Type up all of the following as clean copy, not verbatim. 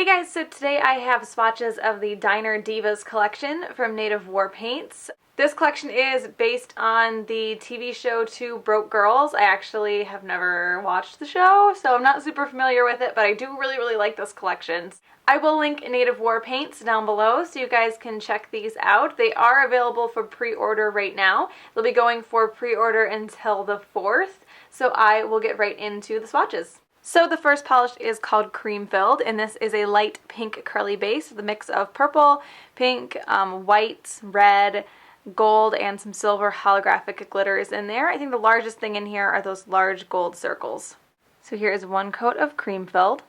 Hey guys, so today I have swatches of the Diner Divas collection from Native War Paints. This collection is based on the TV show Two Broke Girls. I actually have never watched the show, so I'm not super familiar with it, but I do really like this collection. I will link Native War Paints down below so you guys can check these out. They are available for pre-order right now. They'll be going for pre-order until the 4th, so I will get right into the swatches. So the first polish is called Cream Filled, and this is a light pink curly base with a mix of purple, pink, white, red, gold, and some silver holographic glitters in there. I think the largest thing in here are those large gold circles. So here is one coat of Cream Filled.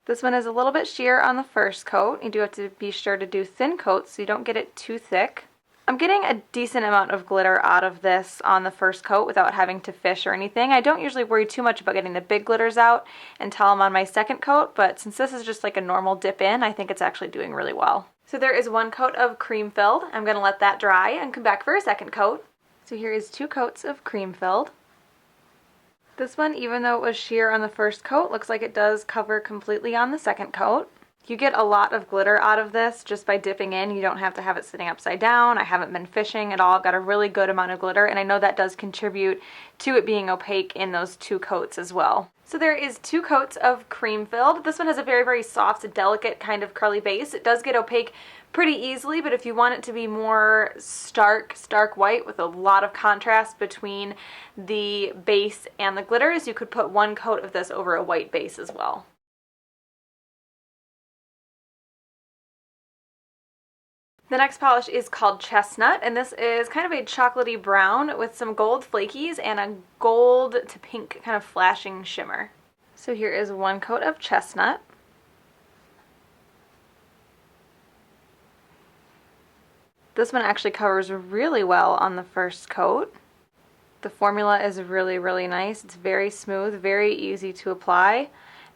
This one is a little bit sheer on the first coat. You do have to be sure to do thin coats so you don't get it too thick. I'm getting a decent amount of glitter out of this on the first coat without having to fish or anything. I don't usually worry too much about getting the big glitters out until I'm on my second coat, but since this is just like a normal dip in, I think it's actually doing really well. So there is one coat of Cream Filled. I'm going to let that dry and come back for a second coat. So here is 2 coats of Cream Filled. This one, even though it was sheer on the first coat, looks like it does cover completely on the second coat. You get a lot of glitter out of this just by dipping in. You don't have to have it sitting upside down. I haven't been fishing at all. I've got a really good amount of glitter, and I know that does contribute to it being opaque in those 2 coats as well. So there is 2 coats of Cream Filled. This one has a very soft, delicate kind of curly base. It does get opaque pretty easily, but if you want it to be more stark white with a lot of contrast between the base and the glitters, you could put 1 coat of this over a white base as well. The next polish is called Chestnut, and this is kind of a chocolatey brown with some gold flakies and a gold to pink kind of flashing shimmer. So here is 1 coat of Chestnut. This one actually covers really well on the first coat. The formula is really nice. It's very smooth, very easy to apply,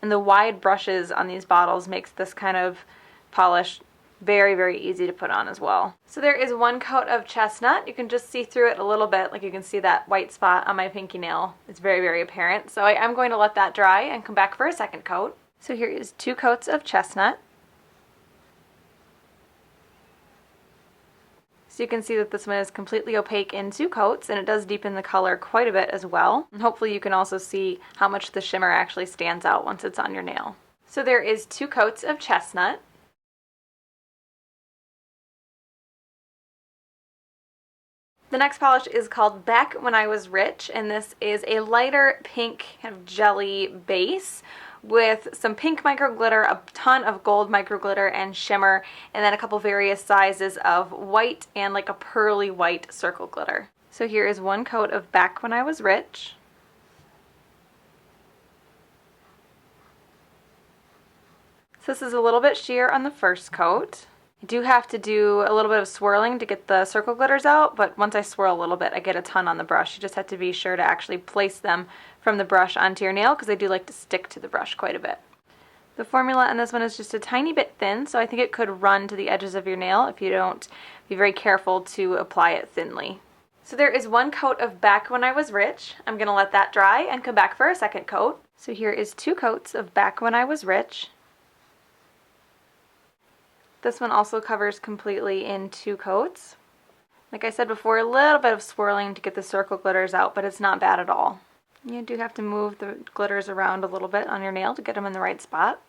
and the wide brushes on these bottles makes this kind of polish very easy to put on as well. So there is 1 coat of Chestnut. You can just see through it a little bit, like you can see that white spot on my pinky nail. It's very apparent. So I am going to let that dry and come back for a second coat. So here is 2 coats of Chestnut. So you can see that this one is completely opaque in 2 coats, and it does deepen the color quite a bit as well. And hopefully you can also see how much the shimmer actually stands out once it's on your nail. So there is 2 coats of Chestnut. The next polish is called Back When I Was Rich, and this is a lighter pink kind of jelly base with some pink micro glitter, a ton of gold micro glitter and shimmer, and then a couple various sizes of white and like a pearly white circle glitter. So here is 1 coat of Back When I Was Rich. So this is a little bit sheer on the first coat. I do have to do a little bit of swirling to get the circle glitters out, but once I swirl a little bit, I get a ton on the brush. You just have to be sure to actually place them from the brush onto your nail because they do like to stick to the brush quite a bit. The formula on this one is just a tiny bit thin, so I think it could run to the edges of your nail if you don't be very careful to apply it thinly. So there is 1 coat of Back When I Was Rich. I'm going to let that dry and come back for a second coat. So here is 2 coats of Back When I Was Rich. This one also covers completely in 2 coats. Like I said before, a little bit of swirling to get the circle glitters out, but it's not bad at all. You do have to move the glitters around a little bit on your nail to get them in the right spot.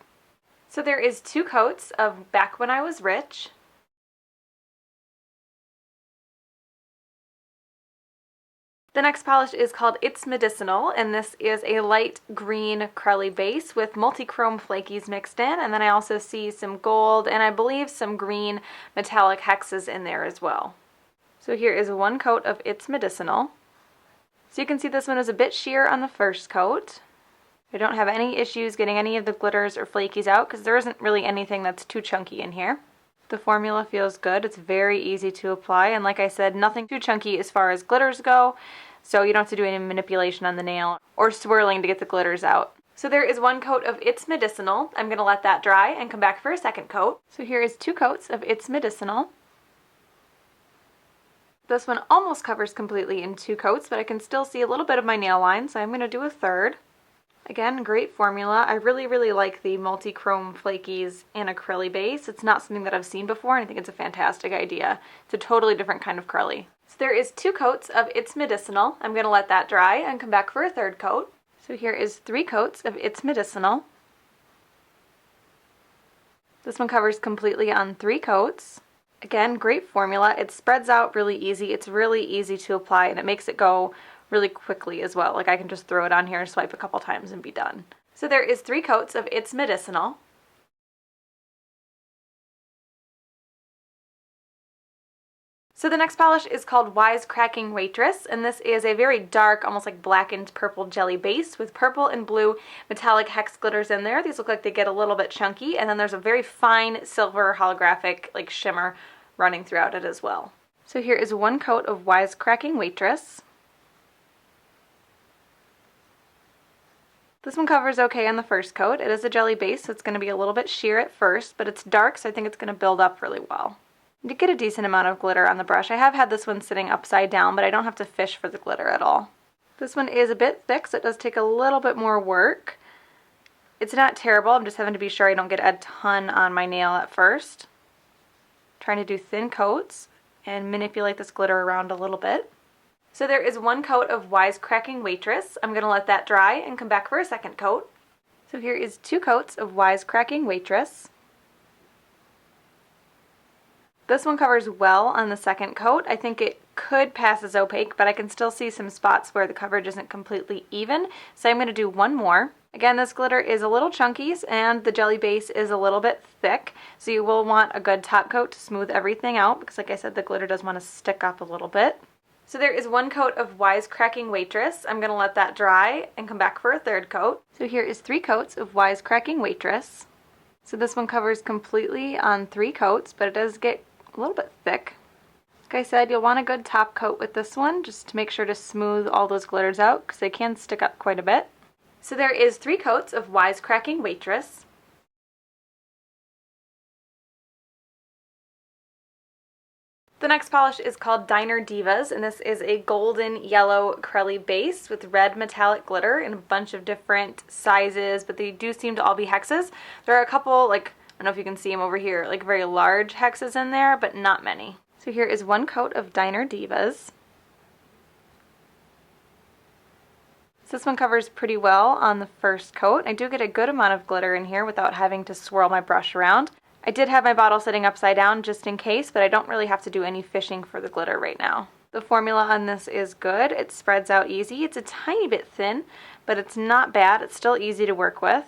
So there is 2 coats of Back When I Was Rich. The next polish is called It's Medicinal, and this is a light green curly base with multi-chrome flakies mixed in, and then I also see some gold and I believe some green metallic hexes in there as well. So here is 1 coat of It's Medicinal. So you can see this one is a bit sheer on the first coat. I don't have any issues getting any of the glitters or flakies out because there isn't really anything that's too chunky in here. The formula feels good. It's very easy to apply, and like I said, nothing too chunky as far as glitters go, so you don't have to do any manipulation on the nail or swirling to get the glitters out. So there is 1 coat of It's Medicinal. I'm going to let that dry and come back for a second coat. So here is 2 coats of It's Medicinal. This one almost covers completely in 2 coats, but I can still see a little bit of my nail line, so I'm going to do a third. Again, great formula. I really like the multi-chrome flakies and acrylic base. It's not something that I've seen before, and I think it's a fantastic idea. It's a totally different kind of curly. So there is 2 coats of It's Medicinal. I'm going to let that dry and come back for a 3rd coat. So here is 3 coats of It's Medicinal. This one covers completely on 3 coats. Again, great formula. It spreads out really easy. It's really easy to apply, and it makes it go really quickly as well. Like I can just throw it on here, swipe a couple times, and be done. So there is 3 coats of It's Medicinal. So the next polish is called Wisecracking Waitress, and this is a very dark, almost like blackened purple jelly base with purple and blue metallic hex glitters in there. These look like they get a little bit chunky, and then there's a very fine silver holographic like shimmer running throughout it as well. So here is 1 coat of Wisecracking Waitress. This one covers okay on the 1st coat. It is a jelly base, so it's going to be a little bit sheer at first, but it's dark, so I think it's going to build up really well. You did get a decent amount of glitter on the brush. I have had this one sitting upside down, but I don't have to fish for the glitter at all. This one is a bit thick, so it does take a little bit more work. It's not terrible. I'm just having to be sure I don't get a ton on my nail at first. Trying to do thin coats and manipulate this glitter around a little bit. So there is 1 coat of Wisecracking Waitress. I'm going to let that dry and come back for a 2nd coat. So here is 2 coats of Wisecracking Waitress. This one covers well on the 2nd coat. I think it could pass as opaque, but I can still see some spots where the coverage isn't completely even. So I'm going to do 1 more. Again, this glitter is a little chunky and the jelly base is a little bit thick. So you will want a good top coat to smooth everything out because like I said, the glitter does want to stick up a little bit. So there is 1 coat of Wisecracking Waitress. I'm going to let that dry and come back for a 3rd coat. So here is 3 coats of Wisecracking Waitress. So this one covers completely on 3 coats, but it does get a little bit thick. Like I said, you'll want a good top coat with this one just to make sure to smooth all those glitters out because they can stick up quite a bit. So there is 3 coats of Wisecracking Waitress. The next polish is called Diner Divas, and this is a golden yellow curly base with red metallic glitter in a bunch of different sizes, but they do seem to all be hexes. There are a couple, like, I don't know if you can see them over here, like very large hexes in there, but not many. So here is 1 coat of Diner Divas. So this one covers pretty well on the 1st coat. I do get a good amount of glitter in here without having to swirl my brush around. I did have my bottle sitting upside down just in case, but I don't really have to do any fishing for the glitter right now. The formula on this is good. It spreads out easy. It's a tiny bit thin, but it's not bad. It's still easy to work with.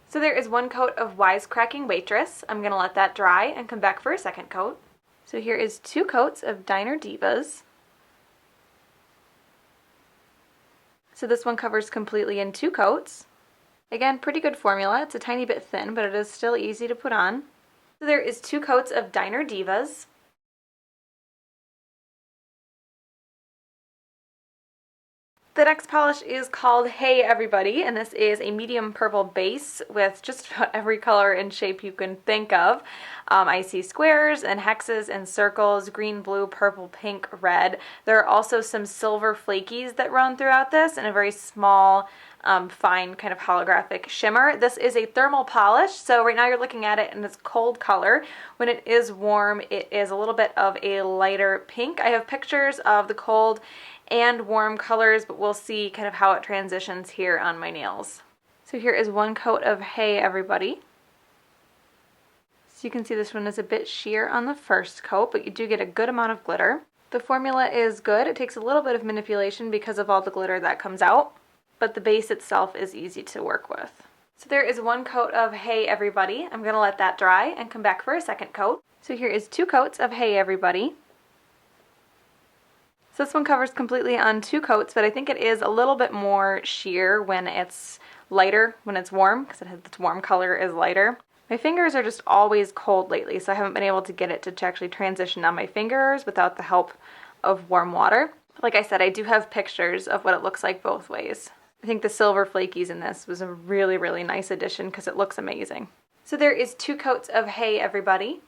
So there is 1 coat of Wisecracking Waitress. I'm going to let that dry and come back for a 2nd coat. So here is 2 coats of Diner Divas. So this one covers completely in 2 coats. Again, pretty good formula. It's a tiny bit thin, but it is still easy to put on. So there is 2 coats of Diner Divas. The next polish is called Hey Everybody, and this is a medium purple base with just about every color and shape you can think of. I see squares and hexes and circles, green, blue, purple, pink, red. There are also some silver flakies that run throughout this and a very small, fine kind of holographic shimmer. This is a thermal polish, so right now you're looking at it in its cold color. When it is warm, it is a little bit of a lighter pink. I have pictures of the cold and warm colors, but we'll see kind of how it transitions here on my nails. So here is 1 coat of Hey Everybody. So you can see this one is a bit sheer on the 1st coat, but you do get a good amount of glitter. The formula is good. It takes a little bit of manipulation because of all the glitter that comes out, but the base itself is easy to work with. So there is 1 coat of Hey Everybody. I'm going to let that dry and come back for a 2nd coat. So here is 2 coats of Hey Everybody. So this one covers completely on 2 coats, but I think it is a little bit more sheer when it's lighter, when it's warm, because its warm color is lighter. My fingers are just always cold lately, so I haven't been able to get it to actually transition on my fingers without the help of warm water. Like I said, I do have pictures of what it looks like both ways. I think the silver flakies in this was a really, really nice addition because it looks amazing. So there is 2 coats of Hey Everybody.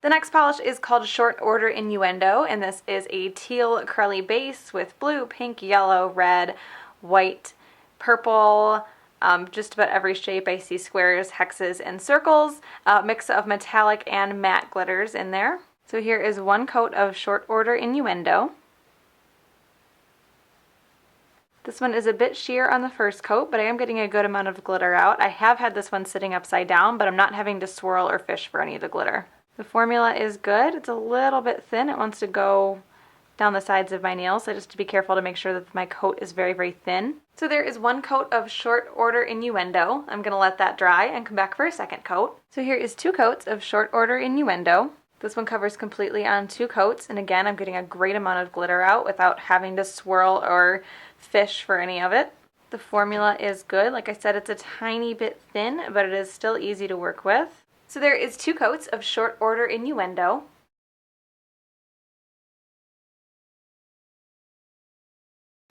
The next polish is called Short Order Innuendo, and this is a teal curly base with blue, pink, yellow, red, white, purple, just about every shape. I see squares, hexes, and circles, a mix of metallic and matte glitters in there. So here is one coat of Short Order Innuendo. This one is a bit sheer on the first coat, but I am getting a good amount of glitter out. I have had this one sitting upside down, but I'm not having to swirl or fish for any of the glitter. The formula is good. It's a little bit thin. It wants to go down the sides of my nails, so just to be careful to make sure that my coat is very, very thin. So there is one coat of Short Order Innuendo. I'm going to let that dry and come back for a second coat. So here is two coats of Short Order Innuendo. This one covers completely on two coats, and again, I'm getting a great amount of glitter out without having to swirl or fish for any of it. The formula is good. Like I said, it's a tiny bit thin, but it is still easy to work with. So there is two coats of Short Order Innuendo.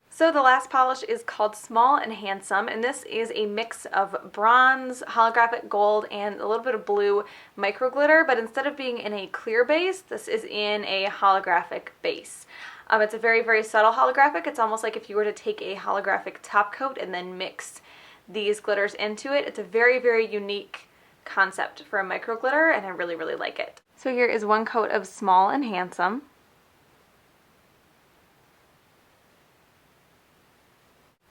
So the last polish is called Small and Handsome, and this is a mix of bronze, holographic gold, and a little bit of blue micro glitter, but instead of being in a clear base, this is in a holographic base. It's a very, very subtle holographic. It's almost like if you were to take a holographic top coat and then mix these glitters into it. It's a very, very unique concept for a micro glitter, and I really, really like it. So here is one coat of Small and Handsome.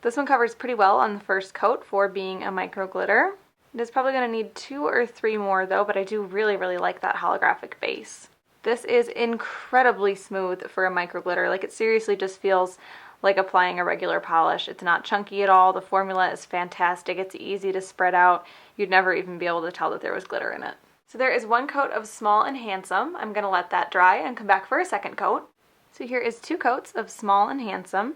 This one covers pretty well on the first coat for being a micro glitter. It is probably going to need 2 or 3 more though, but I do really, really like that holographic base. This is incredibly smooth for a micro glitter. Like, it seriously just feels like applying a regular polish. It's not chunky at all. The formula is fantastic. It's easy to spread out. You'd never even be able to tell that there was glitter in it. So there is one coat of Small and Handsome. I'm going to let that dry and come back for a second coat. So here is 2 coats of Small and Handsome.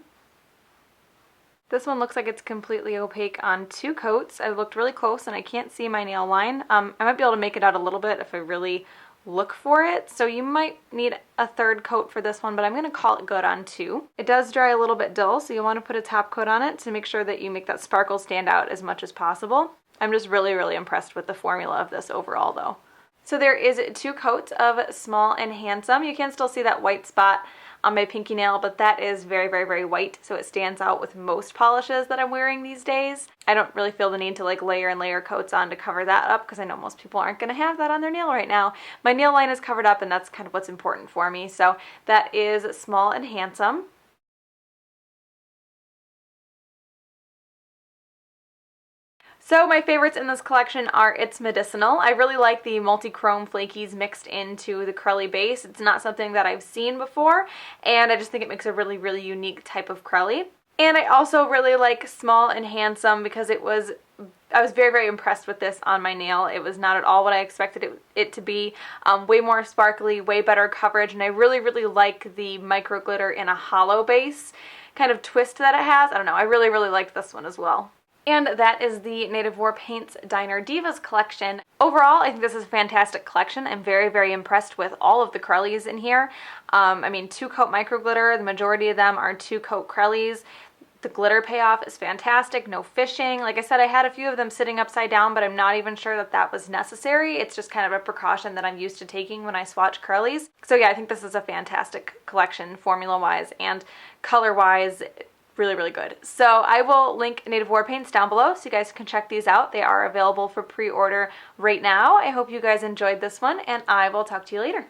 This one looks like it's completely opaque on 2 coats. I looked really close and I can't see my nail line. I might be able to make it out a little bit if I really look for it, so you might need a 3rd coat for this one, but I'm going to call it good on 2. It does dry a little bit dull, so you want to put a top coat on it to make sure that you make that sparkle stand out as much as possible. I'm just really, really impressed with the formula of this overall though. So there is 2 coats of Small and Handsome. You can still see that white spot on my pinky nail, but that is very, very, very white, so it stands out with most polishes that I'm wearing these days. I don't really feel the need to like layer and layer coats on to cover that up because I know most people aren't going to have that on their nail right now. My nail line is covered up and that's kind of what's important for me. So that is Small and Handsome. So my favorites in this collection are It's Medicinal. I really like the multi-chrome flakies mixed into the curly base. It's not something that I've seen before, and I just think it makes a really, really unique type of curly. And I also really like Small and Handsome because I was very, very impressed with this on my nail. It was not at all what I expected it to be. Way more sparkly, way better coverage, and I really, really like the micro glitter in a hollow base kind of twist that it has. I don't know, I really, really liked this one as well. And that is the Native War Paints Diner Divas collection. Overall, I think this is a fantastic collection. I'm very, very impressed with all of the curlies in here. I mean, 2-coat micro glitter, the majority of them are 2-coat curlies. The glitter payoff is fantastic, no fishing. Like I said, I had a few of them sitting upside down, but I'm not even sure that that was necessary. It's just kind of a precaution that I'm used to taking when I swatch curlies. So yeah, I think this is a fantastic collection formula-wise and color-wise. Really, really good. So I will link Native War Paints down below so you guys can check these out. They are available for pre-order right now. I hope you guys enjoyed this one, and I will talk to you later.